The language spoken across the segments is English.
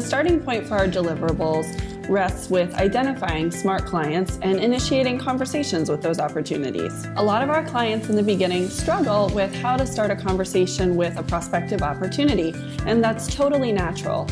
starting point for our deliverables rests with identifying smart clients and initiating conversations with those opportunities. A lot of our clients in the beginning struggle with how to start a conversation with a prospective opportunity, and that's totally natural.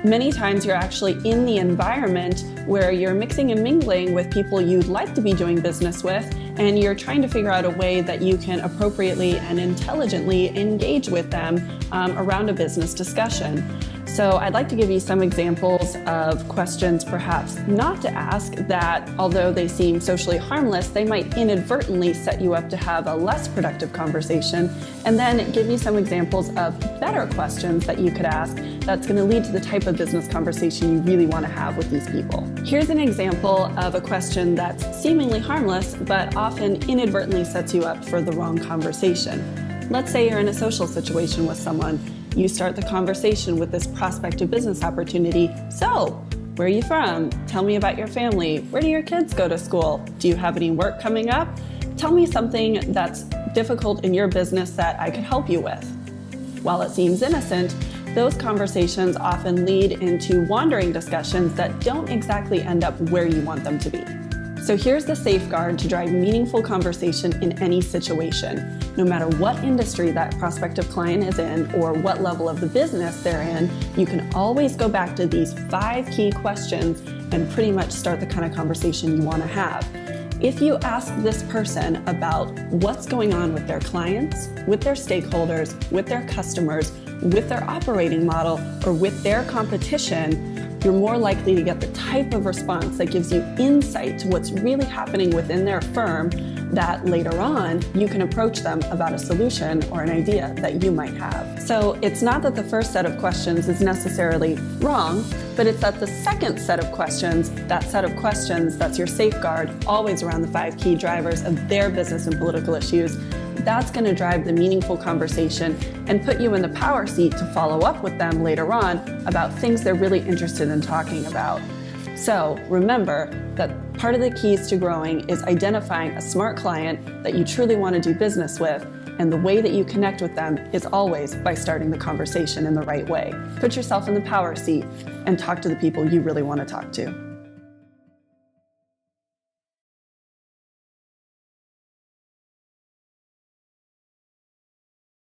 Many times you're actually in the environment where you're mixing and mingling with people you'd like to be doing business with, and you're trying to figure out a way that you can appropriately and intelligently engage with them around a business discussion. So I'd like to give you some examples of questions perhaps not to ask that, although they seem socially harmless, they might inadvertently set you up to have a less productive conversation, and then give you some examples of better questions that you could ask that's going to lead to the type of business conversation you really want to have with these people. Here's an example of a question that's seemingly harmless, but often inadvertently sets you up for the wrong conversation. Let's say you're in a social situation with someone. You start the conversation with this prospective business opportunity. So, where are you from? Tell me about your family. Where do your kids go to school? Do you have any work coming up? Tell me something that's difficult in your business that I could help you with. While it seems innocent, those conversations often lead into wandering discussions that don't exactly end up where you want them to be. So here's the safeguard to drive meaningful conversation in any situation. No matter what industry that prospective client is in or what level of the business they're in, you can always go back to these 5 key questions and pretty much start the kind of conversation you want to have. If you ask this person about what's going on with their clients, with their stakeholders, with their customers, with their operating model, or with their competition, you're more likely to get the type of response that gives you insight to what's really happening within their firm, that later on you can approach them about a solution or an idea that you might have. So it's not that the first set of questions is necessarily wrong, but it's that the second set of questions, that set of questions that's your safeguard, always around the 5 key drivers of their business and political issues, that's going to drive the meaningful conversation and put you in the power seat to follow up with them later on about things they're really interested in talking about. So remember that part of the keys to growing is identifying a smart client that you truly want to do business with, and the way that you connect with them is always by starting the conversation in the right way. Put yourself in the power seat and talk to the people you really want to talk to.